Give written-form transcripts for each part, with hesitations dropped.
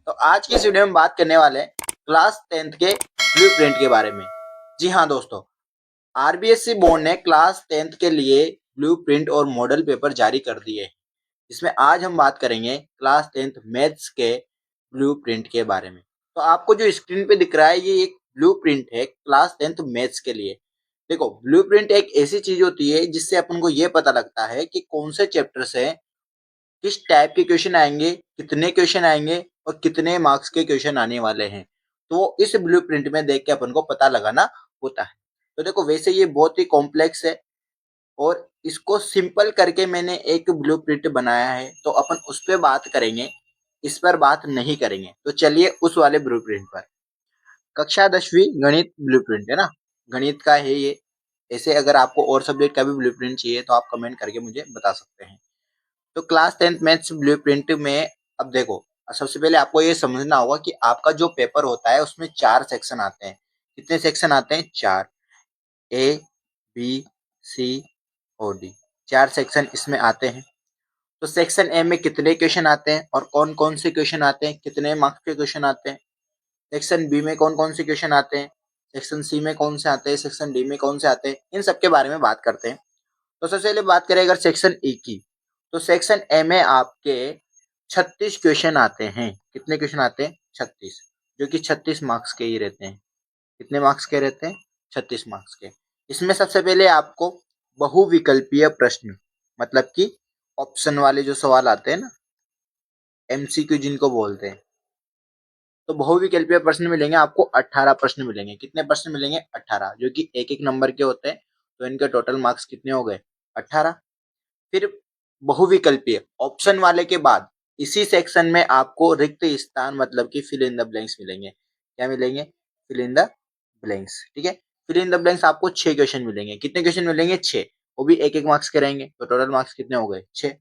तो आज की इस वीडियो में बात करने वाले हैं क्लास 10th के ब्लूप्रिंट के बारे में। जी हाँ दोस्तों, आरबीएससी बोर्ड ने क्लास 10th के लिए ब्लूप्रिंट और मॉडल पेपर जारी कर दिए हैं। इसमें आज हम बात करेंगे क्लास 10th मैथ्स के ब्लूप्रिंट के बारे में। तो आपको जो स्क्रीन पे दिख रहा है ये एक ब्लूप्रिंट है क्लास 10th मैथ्स के लिए। देखो, ब्लूप्रिंट एक ऐसी चीज होती है जिससे अपन को ये पता लगता है कि कौन से चैप्टर से किस टाइप के क्वेश्चन आएंगे, कितने क्वेश्चन आएंगे और कितने मार्क्स के क्वेश्चन आने वाले हैं। तो इस ब्लूप्रिंट में देख के अपन को पता लगाना होता है। तो देखो, वैसे ये बहुत ही कॉम्प्लेक्स है और इसको सिंपल करके मैंने एक ब्लूप्रिंट बनाया है, तो अपन उस पर बात करेंगे, इस पर बात नहीं करेंगे। तो चलिए उस वाले ब्लूप्रिंट पर। कक्षा 10वीं गणित ब्लूप्रिंट है ना, गणित का है ये। ऐसे अगर आपको और सब्जेक्ट का भी ब्लूप्रिंट चाहिए तो आप कमेंट करके मुझे बता सकते हैं। तो क्लास 10th मैथ्स ब्लूप्रिंट में अब देखो, सबसे पहले आपको ये समझना होगा कि आपका जो पेपर होता है उसमें 4 सेक्शन आते हैं। कितने सेक्शन आते हैं? 4। ए, बी, सी और डी, 4 सेक्शन इसमें आते हैं। तो सेक्शन ए में कितने क्वेश्चन आते हैं और कौन कौन से क्वेश्चन आते हैं, कितने मार्क्स के क्वेश्चन आते हैं? सेक्शन बी में कौन कौन से क्वेश्चन आते हैं, सेक्शन सी में कौन से आते हैं, सेक्शन डी में कौन से आते हैं, इन सब के बारे में बात करते हैं। तो सबसे पहले बात करें अगर सेक्शन ए की, तो सेक्शन ए में आपके 36 क्वेश्चन आते हैं। कितने क्वेश्चन आते हैं? 36, जो कि 36 मार्क्स के ही रहते हैं। कितने मार्क्स के रहते हैं? 36 मार्क्स के। इसमें सबसे पहले आपको बहुविकल्पीय प्रश्न, मतलब कि ऑप्शन वाले जो सवाल आते हैं ना, एमसीक्यू जिनको बोलते हैं, तो बहुविकल्पीय प्रश्न मिलेंगे आपको। 18 प्रश्न मिलेंगे। कितने प्रश्न मिलेंगे? 18, जो कि एक एक नंबर के होते हैं। तो इनके टोटल मार्क्स कितने हो गए? 18। फिर बहुविकल्पीय ऑप्शन वाले के बाद इसी सेक्शन में आपको रिक्त स्थान, मतलब कि फिल इन द ब्लैंक्स मिलेंगे। क्या मिलेंगे? Fill in the blanks. ठीक है, फिल इन द ब्लैंक्स आपको 6 क्वेश्चन मिलेंगे। कितने क्वेश्चन मिलेंगे? 6। वो भी एक एक मार्क्स के रहेंगे। तो टोटल मार्क्स कितने हो गए? 6।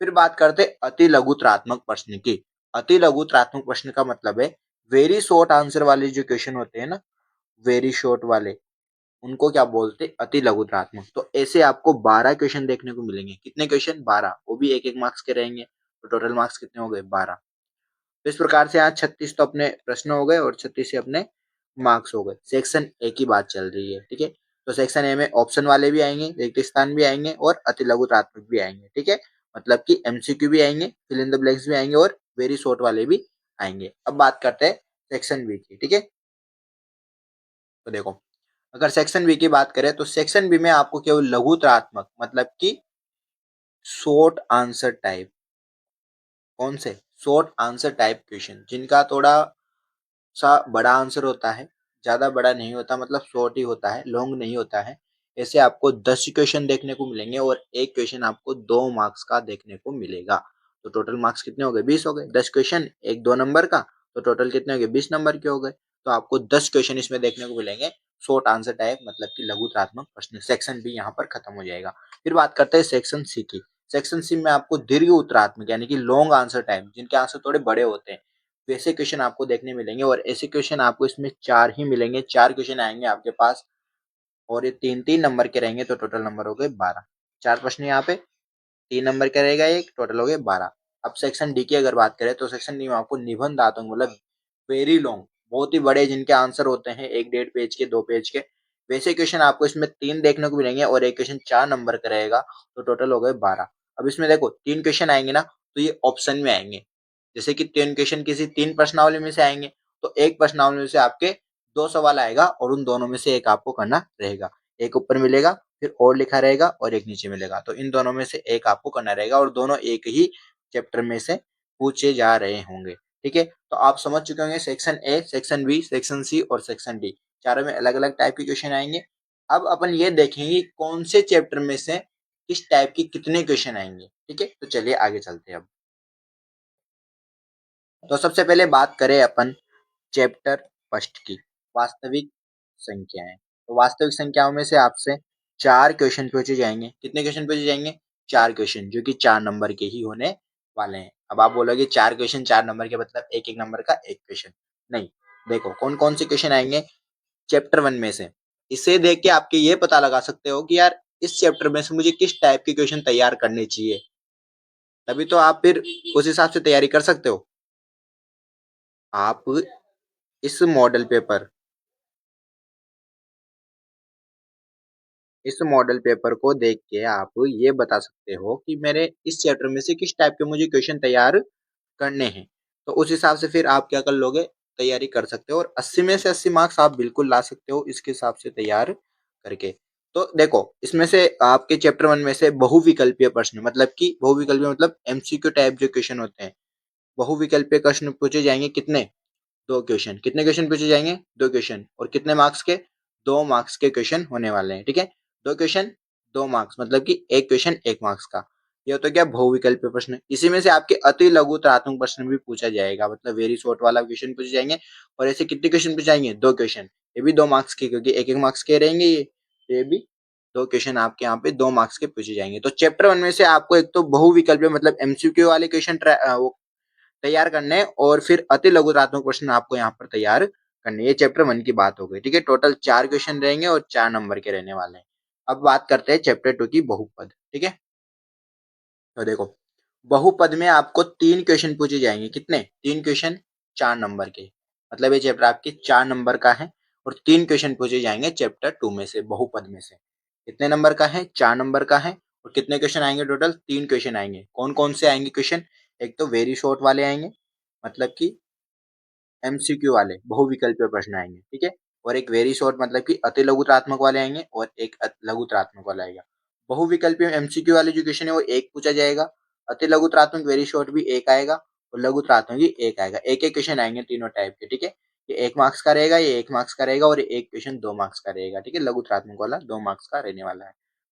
फिर बात करते अति लघुत्रात्मक प्रश्न की। अति लघुत्रात्मक प्रश्न का मतलब है वेरी शॉर्ट आंसर वाले जो क्वेश्चन होते हैं ना, वेरी शॉर्ट वाले, उनको क्या बोलते हैं? अति लघुत्रात्मक। तो ऐसे आपको 12 क्वेश्चन देखने को मिलेंगे। कितने क्वेश्चन? 12। वो भी एक एक मार्क्स के रहेंगे। तो टोटल मार्क्स कितने हो गए? 12। तो इस प्रकार से यहाँ 36 तो अपने प्रश्न हो गए और 36 से अपने मार्क्स हो गए। सेक्शन ए की बात चल रही है। ठीक है, तो सेक्शन ए में ऑप्शन वाले भी आएंगे, रिक्त स्थान भी आएंगे और अति लघुत्रात्मक भी आएंगे। ठीक है, मतलब कि एमसीक्यू भी आएंगे, फिल इन द ब्लैंक्स भी आएंगे और वेरी शॉर्ट वाले भी आएंगे। अब बात करते हैं सेक्शन बी की। ठीक है, तो देखो, अगर सेक्शन बी की बात करें तो सेक्शन बी में आपको केवल लघुत्रात्मक, मतलब कि शॉर्ट आंसर टाइप, कौन से? शॉर्ट आंसर टाइप क्वेश्चन, जिनका थोड़ा सा बड़ा आंसर होता है, ज्यादा बड़ा नहीं होता, मतलब शॉर्ट ही होता है, लॉन्ग नहीं होता है। ऐसे आपको 10 क्वेश्चन देखने को मिलेंगे और एक क्वेश्चन आपको 2 मार्क्स का देखने को मिलेगा। तो टोटल मार्क्स कितने हो गए? 20 हो गए। 10 क्वेश्चन, एक 2 नंबर का, तो टोटल कितने हो गए? 20 नंबर के हो गए। तो आपको 10 क्वेश्चन इसमें देखने को मिलेंगे शॉर्ट आंसर टाइप, मतलब कि लघुत्रात्मक प्रश्न। सेक्शन बी यहाँ पर खत्म हो जाएगा। फिर बात करते हैं सेक्शन सी की। सेक्शन सी में आपको दीर्घ उत्तरात्मक, यानी कि लॉन्ग आंसर टाइप, जिनके आंसर थोड़े बड़े होते हैं, वैसे क्वेश्चन आपको देखने मिलेंगे। और ऐसे क्वेश्चन आपको इसमें 4 ही मिलेंगे। 4 क्वेश्चन आएंगे आपके पास और ये 3-3 नंबर के रहेंगे। तो टोटल नंबर हो गए 12। 4 प्रश्न यहाँ पे, 3 नंबर का रहेगा एक, टोटल हो गए 12। अब सेक्शन डी की अगर बात करें तो सेक्शन डी में आपको निबंधात्मक, मतलब वेरी लॉन्ग, बहुत ही बड़े, जिनके आंसर होते हैं 1-1.5 पेज के, 2 पेज के, वैसे क्वेश्चन आपको इसमें 3 देखने को मिलेंगे और एक क्वेश्चन 4 नंबर का रहेगा। तो टोटल हो गए 12। अब इसमें देखो 3 क्वेश्चन आएंगे ना, तो ये ऑप्शन में आएंगे। जैसे कि 3 क्वेश्चन किसी 3 प्रश्नावली में से आएंगे, तो एक प्रश्नावली में से आपके 2 सवाल आएगा और उन दोनों में से एक आपको करना रहेगा। एक ऊपर मिलेगा, फिर और लिखा रहेगा और एक नीचे मिलेगा। तो इन दोनों में से एक आपको करना रहेगा और दोनों एक ही चैप्टर में से पूछे जा रहे होंगे। ठीक है, तो आप समझ चुके होंगे section A, section B, section C और सेक्शन डी, चारों में अलग अलग टाइप के क्वेश्चन आएंगे। अब अपन ये देखेंगे कौन से चैप्टर में से किस टाइप के कितने क्वेश्चन आएंगे। ठीक है, तो चलिए आगे चलते हैं। अब तो सबसे पहले बात करें अपन चैप्टर फर्स्ट की, वास्तविक संख्याएं। तो वास्तविक संख्याओं में से आपसे 4 क्वेश्चन पूछे जाएंगे। कितने क्वेश्चन पूछे जाएंगे? 4 क्वेश्चन, जो कि 4 नंबर के ही होने वाले हैं। अब आप बोलोगे 4 क्वेश्चन 4 नंबर के, मतलब एक एक नंबर का एक क्वेश्चन? नहीं, देखो कौन कौन से क्वेश्चन आएंगे चैप्टर 1 में से। इसे देख के आपके ये पता लगा सकते हो कि यार इस चैप्टर में से मुझे किस टाइप के क्वेश्चन तैयार करने चाहिए, तभी तो आप फिर उस हिसाब से तैयारी कर सकते हो। आप इस मॉडल पेपर इस मॉडल पेपर को देख के आप ये बता सकते हो कि मेरे इस चैप्टर में से किस टाइप के मुझे क्वेश्चन तैयार करने हैं। तो उस हिसाब से फिर आप क्या कर लोगे, तैयारी कर सकते हो और 80 में से 80 मार्क्स आप बिल्कुल ला सकते हो इसके हिसाब से तैयार करके। तो देखो, इसमें से आपके चैप्टर 1 में से बहुविकल्पीय प्रश्न, मतलब कि बहुविकल्पीय मतलब एमसीक्यू टाइप जो क्वेश्चन होते हैं, बहुविकल्पीय प्रश्न पूछे जाएंगे कितने, 2 क्वेश्चन। कितने क्वेश्चन पूछे जाएंगे, 2 क्वेश्चन। और कितने मार्क्स के, 2 मार्क्स के क्वेश्चन होने वाले हैं। ठीक है, 2 क्वेश्चन 2 मार्क्स, मतलब कि एक क्वेश्चन 1 मार्क्स का। ये होता है क्या, बहुविकल्पीय प्रश्न। इसी में से आपके अति लघुत्तरात्मक प्रश्न भी पूछा जाएगा, मतलब वेरी शॉर्ट वाला क्वेश्चन पूछे जाएंगे। और ऐसे कितने क्वेश्चन पूछे जाएंगे, 2 क्वेश्चन। ये भी 2 मार्क्स के, क्योंकि 1-1 मार्क्स के रहेंगे ये। तो ये भी 2 क्वेश्चन आपके यहाँ पे 2 मार्क्स के पूछे जाएंगे। तो चैप्टर 1 में से आपको एक तो बहुविकल्पीय मतलब एमसीक्यू वाले क्वेश्चन तैयार करने हैं, और फिर अति लघुत्तरात्मक प्रश्न आपको यहाँ पर तैयार करने हैं। ये चैप्टर 1 की बात हो गई। ठीक है, टोटल 4 क्वेश्चन रहेंगे और 4 नंबर के रहने वाले हैं। अब बात करते हैं चैप्टर 2 की, बहुपद। ठीक है, तो देखो, बहुपद में आपको 3 क्वेश्चन पूछे जाएंगे। कितने, 3 क्वेश्चन 4 नंबर के। मतलब ये चैप्टर आपके 4 नंबर का है और 3 क्वेश्चन पूछे जाएंगे चैप्टर 2 में से, बहुपद में से। कितने नंबर का है, 4 नंबर का है। और कितने क्वेश्चन आएंगे, टोटल 3 क्वेश्चन आएंगे। कौन कौन से आएंगे क्वेश्चन, एक तो वेरी शॉर्ट वाले आएंगे, मतलब कि एमसीक्यू वाले बहुविकल्पीय प्रश्न आएंगे। ठीक है, और एक वेरी शॉर्ट मतलब कि अति लघुत्तरात्मक वाले आएंगे, और एक लघुत्तरात्मक वाला आएगा। बहुविकल्पीय एमसीक्यू वाले जो क्वेश्चन है वो एक पूछा जाएगा, अति लघुत्तरात्मक वेरी शॉर्ट भी एक आएगा, और लघुत्तरात्मक भी एक आएगा। एक एक क्वेश्चन आएंगे तीनों टाइप के। ठीक है, ये 1 मार्क्स का रहेगा, ये 1 मार्क्स का रहेगा, और एक क्वेश्चन 2 मार्क्स का रहेगा। ठीक है, लघुत्तरात्मक वाला 2 मार्क्स का रहने वाला है।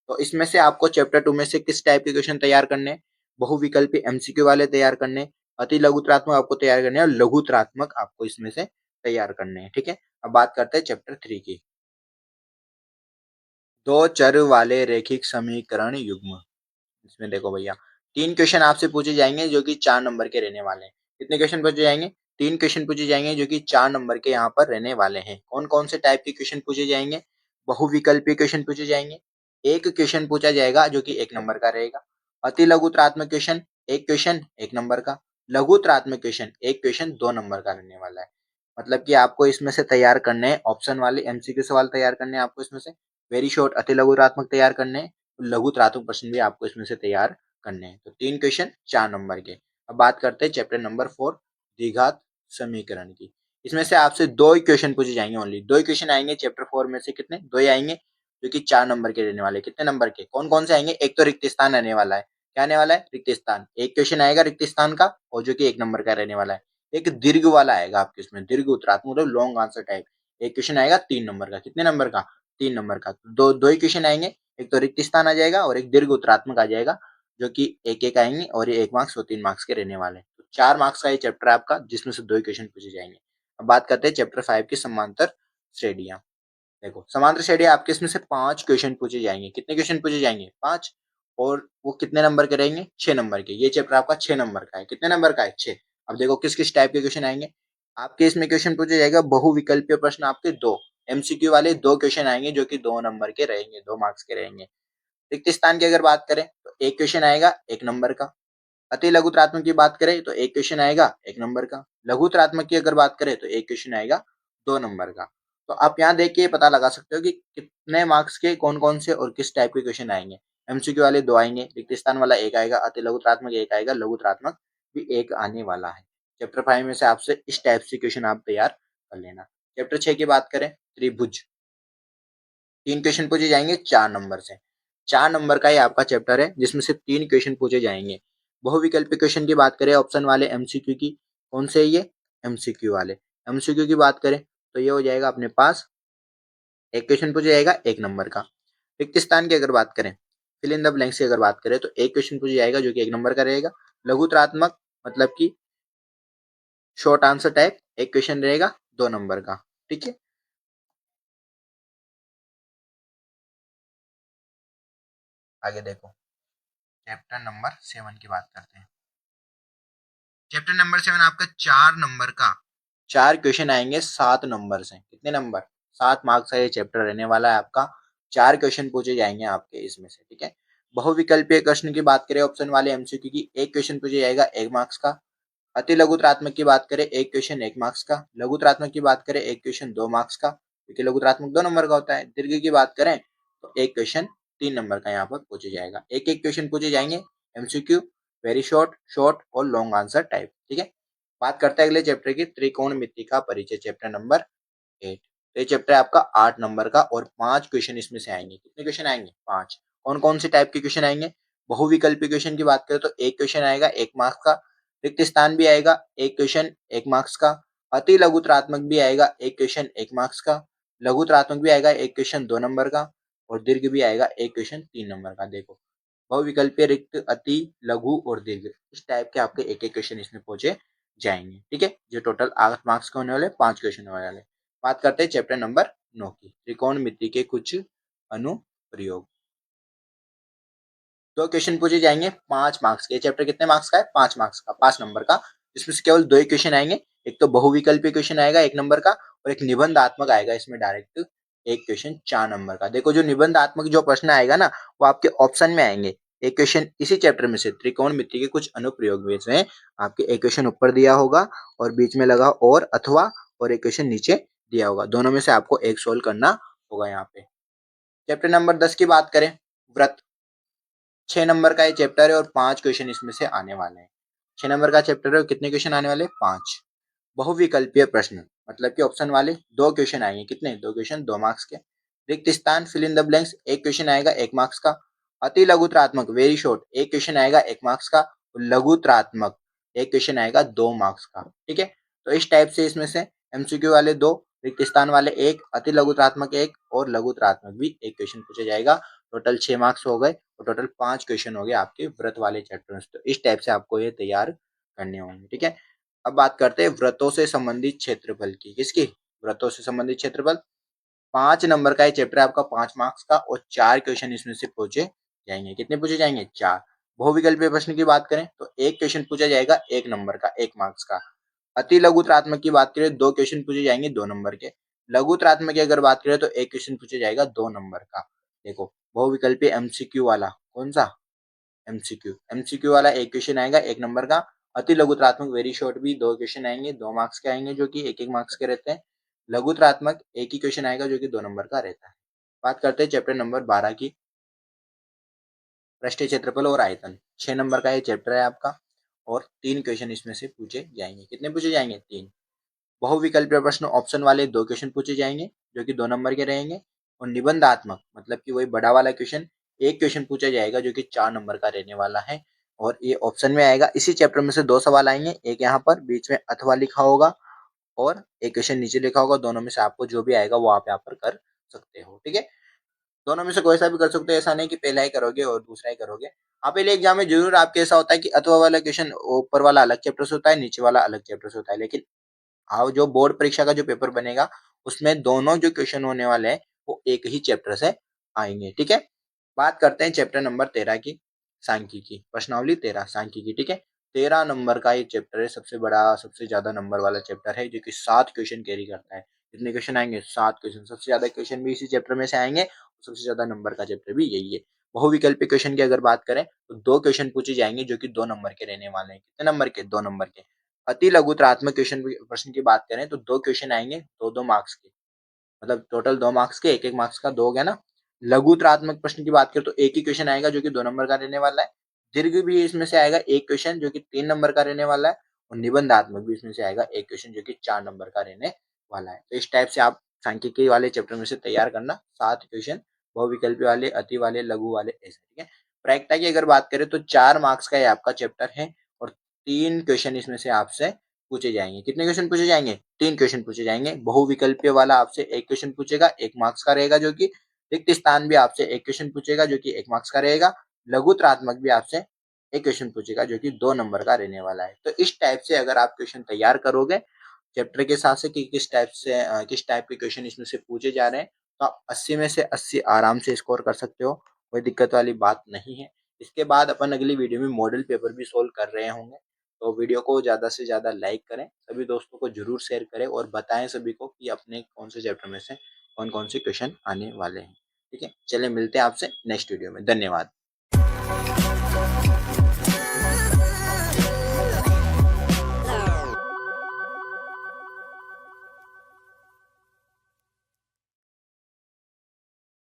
तो इसमें से आपको चैप्टर 2 में से किस टाइप के क्वेश्चन तैयार करने, बहुविकल्पी एमसीक्यू वाले तैयार करने, अति लघुत्तरात्मक आपको तैयार करने हैं, और लघुत्तरात्मक आपको इसमें से तैयार करने हैं। ठीक है, अब बात करते हैं चैप्टर 3 की, दो चर वाले रैखिक समीकरण युग्म। इसमें देखो भैया, 3 क्वेश्चन आपसे पूछे जाएंगे जो कि 4 नंबर के रहने वाले हैं। कितने क्वेश्चन पूछे जाएंगे, 3 क्वेश्चन पूछे जाएंगे जो कि 4 नंबर के यहाँ पर रहने वाले हैं। कौन कौन से टाइप के क्वेश्चन पूछे जाएंगे, बहुविकल्पीय क्वेश्चन पूछे जाएंगे। एक क्वेश्चन पूछा जाएगा जो कि 1 नंबर का रहेगा। अति लघुत्तरात्मक क्वेश्चन, एक क्वेश्चन 1 नंबर का। लघुत्तरात्मक क्वेश्चन, एक क्वेश्चन 2 नंबर का रहने वाला है। मतलब कि आपको इसमें से तैयार करने हैं ऑप्शन वाले एमसीक्यू सवाल तैयार करने हैं आपको इसमें से, वेरी शॉर्ट अति लघुत्तरात्मक तैयार करने हैं, लघुत्तरात्मक प्रश्न भी आपको इसमें से तैयार करने हैं। तो 3 क्वेश्चन 4 नंबर के। अब बात करते हैं चैप्टर नंबर 4, द्विघात समीकरण की। इसमें से आपसे 2 ही क्वेश्चन पूछे जाएंगे, ओनली 2 ही क्वेश्चन आएंगे चैप्टर 4 में से। कितने, 2 ही आएंगे, जो कि 4 नंबर के रहने वाले। कितने नंबर के, कौन कौन से आएंगे, एक तो रिक्त स्थान आने वाला है। क्या आने वाला है, रिक्त स्थान। एक क्वेश्चन आएगा रिक्त स्थान का, और जो कि 1 नंबर का रहने वाला है। एक दीर्घ वाला आएगा आपके इसमें, दीर्घ उत्तरात्मक मतलब लॉन्ग आंसर टाइप। एक क्वेश्चन आएगा 3 नंबर का। कितने नंबर का, 3 नंबर का। दो दो ही क्वेश्चन आएंगे, एक तो रिक्त स्थान आ जाएगा और एक दीर्घ उत्तरात्मक आ जाएगा, जो कि एक एक आएंगे, और ये 1 मार्क्स और 3 मार्क्स के रहने वाले हैं। तो 4 मार्क्स का ये चैप्टर है आपका, जिसमें से 2 ही क्वेश्चन पूछे जाएंगे। अब बात करते हैं चैप्टर 5 की, समांतर श्रेणियां। देखो, समांतर श्रेणी आपके इसमें से 5 क्वेश्चन पूछे जाएंगे। कितने क्वेश्चन पूछे जाएंगे, 5। और वो कितने नंबर के रहेंगे, 6 नंबर के। ये चैप्टर आपका 6 नंबर का है। कितने नंबर का है, 6। अब देखो किस किस टाइप के क्वेश्चन आएंगे आपके इसमें। क्वेश्चन पूछे जाएगा बहुविकल्पीय प्रश्न, आपके 2 एमसीक्यू वाले 2 क्वेश्चन आएंगे, जो कि 2 नंबर के रहेंगे, 2 मार्क्स के रहेंगे। रिक्त स्थान की अगर बात करें तो एक क्वेश्चन आएगा 1 नंबर का। अति लघुत्तरात्मक की बात करें तो एक क्वेश्चन आएगा 1 नंबर का। लघुत्तरात्मक की अगर बात करें तो एक क्वेश्चन आएगा 2 नंबर का। तो आप यहाँ देख के पता लगा सकते हो कि कितने मार्क्स के कौन कौन से और किस टाइप के क्वेश्चन आएंगे। एमसीक्यू वाले 2 आएंगे, रिक्त स्थान वाला 1 आएगा, अति लघुत्तरात्मक 1 आएगा, लघुत्तरात्मक भी 1 आने वाला है। चैप्टर 5 में से आपसे इस टाइप से क्वेश्चन आप तैयार कर लेना। चैप्टर 6 की बात करें, त्रिभुज। 3 क्वेश्चन पूछे जाएंगे 4 नंबर से। 4 नंबर का ये आपका चैप्टर है, जिसमें से 3 क्वेश्चन पूछे जाएंगे। बहुविकल्पी क्वेश्चन की बात करें ऑप्शन वाले एमसीक्यू की, कौन से है ये, एमसीक्यू वाले। एमसीक्यू की बात करें तो ये हो जाएगा अपने पास, एक क्वेश्चन पूछा जाएगा 1 नंबर का। रिक्त स्थान की अगर बात करें, फिल इन द ब्लैंक्स की अगर बात करें तो एक क्वेश्चन पूछा जाएगा जो कि 1 नंबर का रहेगा। लघुत्तरात्मक मतलब कि शॉर्ट आंसर टाइप एक क्वेश्चन रहेगा 2 नंबर का। ठीक है, आगे देखो, चैप्टर नंबर 7 की बात करते हैं। चैप्टर नंबर 7 आपका 4 नंबर का, 4 क्वेश्चन आएंगे 7 नंबर से। कितने नंबर, 7 मार्क्स का ये चैप्टर रहने वाला है आपका। 4 क्वेश्चन पूछे जाएंगे आपके इसमें से। ठीक है, बहुविकल्पीय प्रश्न की बात करें ऑप्शन वाले एमसीक्यू की, एक क्वेश्चन पूछे जाएगा 1 मार्क्स का। अति लघुत्रात्मक की बात करें, एक क्वेश्चन 1 मार्क्स का। लघुत्रात्मक की बात करें, एक क्वेश्चन 2 मार्क्स का, क्योंकि लघुत्रात्मक 2 नंबर का होता है। दीर्घ की बात करें तो एक क्वेश्चन 3 नंबर का यहाँ पर पूछे जाएगा। एक एक क्वेश्चन पूछे जाएंगे, एमसीक्यू, वेरी शॉर्ट, शॉर्ट और लॉन्ग आंसर टाइप। ठीक है, बात करते हैं अगले चैप्टर की, त्रिकोणमिति का परिचय, चैप्टर नंबर 8। तो ये चैप्टर है आपका 8 नंबर का और 5 क्वेश्चन इसमें से आएंगे। कितने क्वेश्चन आएंगे? 5। कौन कौन से टाइप के क्वेश्चन आएंगे? बहुविकल्पी क्वेश्चन की बात करें तो एक क्वेश्चन आएगा 1 मार्क्स का। रिक्त स्थान भी आएगा एक क्वेश्चन 1 मार्क्स का। अति लघुत्रात्मक भी आएगा एक क्वेश्चन 1 मार्क्स का। लघुत्रात्मक भी आएगा एक क्वेश्चन 2 नंबर का और दीर्घ भी आएगा एक क्वेश्चन 3 नंबर का। देखो, बहुविकल्पीय, रिक्त, अति, लघु और दीर्घ, इस टाइप के आपके एक एक क्वेश्चन इसमें पूछे जाएंगे। ठीक है, जो टोटल 8 मार्क्स के होने वाले, 5 क्वेश्चन होने वाले। बात करते हैं चैप्टर नंबर 9 की, त्रिकोणमिति के कुछ अनुप्रयोग। 2 क्वेश्चन पूछे जाएंगे 5 मार्क्स के। चैप्टर कितने मार्क्स का है? 5 मार्क्स का, 5 नंबर का। इसमें से केवल 2 ही क्वेश्चन आएंगे। एक तो बहुविकल्पीय क्वेश्चन आएगा 1 नंबर का और एक निबंधात्मक आएगा इसमें डायरेक्ट एक क्वेश्चन 4 नंबर का। देखो, जो निबंधात्मक जो प्रश्न आएगा ना, वो आपके ऑप्शन में आएंगे। एक क्वेश्चन इसी चैप्टर में से, त्रिकोणमिति के कुछ अनुप्रयोग में से आपके एक क्वेश्चन ऊपर दिया होगा और बीच में लगा और अथवा, और एक क्वेश्चन नीचे दिया होगा। दोनों में से आपको एक सोल्व करना होगा यहाँ पे। चैप्टर नंबर 10 की बात करें, व्रत, 6 नंबर का ये चैप्टर है और 5 क्वेश्चन इसमें से आने वाले हैं। 6 नंबर का चैप्टर है और कितने क्वेश्चन आने वाले? 5। बहुविकल्पीय प्रश्न, मतलब कि ऑप्शन वाले 2 क्वेश्चन आएंगे। कितने? 2 क्वेश्चन 2 मार्क्स के। रिक्त स्थान, फिल इन द ब्लैंक्स, एक क्वेश्चन आएगा 1 मार्क्स का। अति लघुत्रात्मक, वेरी शॉर्ट, एक क्वेश्चन आएगा 1 मार्क्स का। और लघुत्रात्मक एक क्वेश्चन आएगा 2 मार्क्स का। ठीक है, तो इस टाइप से इसमें से एमसीक्यू वाले 2, रिक्त स्थान वाले 1, अति लघुत्रात्मक 1 और लघुत्रात्मक भी 1 क्वेश्चन पूछा जाएगा। टोटल 6 मार्क्स हो गए और टोटल 5 क्वेश्चन हो गए आपके व्रत वाले चैप्टर में। तो इस टाइप से आपको ये तैयार करने होंगे। ठीक है, अब बात करते हैं व्रतों से संबंधित क्षेत्रफल की। किसकी? व्रतों से संबंधित क्षेत्रफल। 5 नंबर का ये चैप्टर है आपका, 5 मार्क्स का और 4 क्वेश्चन इसमें से पूछे जाएंगे। कितने पूछे जाएंगे? 4। बहुविकल्पीय प्रश्न की बात करें तो एक क्वेश्चन पूछा जाएगा 1 नंबर का, 1 मार्क्स का। अति लघुत्रात्मक की बात करें 2 क्वेश्चन पूछे जाएंगे 2 नंबर के। लघुत्रात्मक की अगर बात करें तो एक क्वेश्चन पूछा जाएगा 2 नंबर का। देखो, बहुविकल्पीय एमसीक्यू वाला कौन सा? एमसीक्यू, एमसीक्यू वाला एक क्वेश्चन आएगा 1 नंबर का। अति लघुत्रात्मक, वेरी शॉर्ट भी 2 क्वेश्चन आएंगे, 2 मार्क्स के आएंगे, जो कि 1-1 मार्क्स के रहते हैं। लघुत्रात्मक एक ही क्वेश्चन आएगा जो कि 2 नंबर का रहता है। बात करते हैं चैप्टर नंबर 12 की, पृष्ठीय क्षेत्रफल और आयतन। 6 नंबर का ये चैप्टर है आपका और 3 क्वेश्चन इसमें से पूछे जाएंगे। कितने पूछे जाएंगे? 3। बहुविकल्पीय प्रश्न, ऑप्शन वाले 2 क्वेश्चन पूछे जाएंगे जो कि 2 नंबर के रहेंगे। और निबंधात्मक, मतलब कि वही बड़ा वाला क्वेश्चन, एक क्वेश्चन पूछा जाएगा जो कि 4 नंबर का रहने वाला है और ये ऑप्शन में आएगा। इसी चैप्टर में से 2 सवाल आएंगे, एक यहाँ पर बीच में अथवा लिखा होगा और एक क्वेश्चन नीचे लिखा होगा। दोनों में से आपको जो भी आएगा वो आप यहाँ पर कर सकते हो। ठीक है, दोनों में से कोई सा भी कर सकते हो, ऐसा नहीं कि पहला ही करोगे और दूसरा ही करोगे। हाँ, पहले एग्जाम में जरूर आपके ऐसा होता है कि अथवा वाला क्वेश्चन ऊपर वाला अलग चैप्टर से होता है, नीचे वाला अलग चैप्टर से होता है, लेकिन हाँ, जो बोर्ड परीक्षा का जो पेपर बनेगा उसमें दोनों जो क्वेश्चन होने वाले हैं वो एक ही चैप्टर से आएंगे। ठीक है, बात करते हैं चैप्टर नंबर 13 की, सांख्यिकी, प्रश्नावली 13 सांख्यिकी। ठीक है, 13 नंबर का ये चैप्टर है, सबसे बड़ा, सबसे ज्यादा नंबर वाला चैप्टर है, जो कि 7 क्वेश्चन कैरी करता है। कितने क्वेश्चन आएंगे? 7 क्वेश्चन। सबसे ज्यादा क्वेश्चन भी इसी चैप्टर में से आएंगे, सबसे ज्यादा नंबर का चैप्टर भी यही है। बहुविकल्पी क्वेश्चन की अगर बात करें तो 2 क्वेश्चन पूछे जाएंगे जो कि 2 नंबर के रहने वाले हैं। कितने नंबर के? 2 नंबर के। अति लघुत्रात्मक क्वेश्चन प्रश्न की बात करें तो 2 क्वेश्चन आएंगे 2-2 मार्क्स के, मतलब टोटल 2 मार्क्स के, 1-1 मार्क्स का 2 हो गया ना। लघुत्रात्मक प्रश्न की बात करें तो एक ही क्वेश्चन आएगा जो कि 2 नंबर का रहने वाला है। दीर्घ भी इसमें से आएगा एक क्वेश्चन जो कि 3 नंबर का रहने वाला है और निबंधात्मक भी इसमें से आएगा एक क्वेश्चन जो कि 4 नंबर का रहने वाला है। तो इस टाइप से आप सांख्यिकी वाले चैप्टर में से तैयार करना 7 क्वेश्चन, बहुविकल्पी वाले, अति वाले, लघु वाले, ऐसे। ठीक है, प्रायिकता की अगर बात करें तो 4 मार्क्स का ये आपका चैप्टर है और 3 क्वेश्चन इसमें से आपसे पूछे जाएंगे। कितने क्वेश्चन पूछे जाएंगे? 3 क्वेश्चन पूछे जाएंगे। बहुविकल्पीय वाला आपसे एक क्वेश्चन पूछेगा, 1 मार्क्स का रहेगा, जो कि रिक्त स्थान भी आपसे एक क्वेश्चन पूछेगा जो कि 1 मार्क्स का रहेगा। लघुत्रात्मक भी आपसे एक क्वेश्चन पूछेगा जो कि 2 नंबर का रहने वाला है। तो इस टाइप से अगर आप क्वेश्चन तैयार करोगे चैप्टर के हिसाब से कि किस टाइप के क्वेश्चन इसमें से पूछे जा रहे हैं, तो आप 80 में से 80 आराम से स्कोर कर सकते हो, कोई दिक्कत वाली बात नहीं है। इसके बाद अपन अगली वीडियो में मॉडल पेपर भी सोल्व कर रहे होंगे, तो वीडियो को ज़्यादा से ज़्यादा लाइक करें, सभी दोस्तों को जरूर शेयर करें और बताएं सभी को कि अपने कौन से चैप्टर में से कौन कौन से क्वेश्चन आने वाले हैं। ठीक है, चलिए मिलते हैं आपसे नेक्स्ट वीडियो में। धन्यवाद।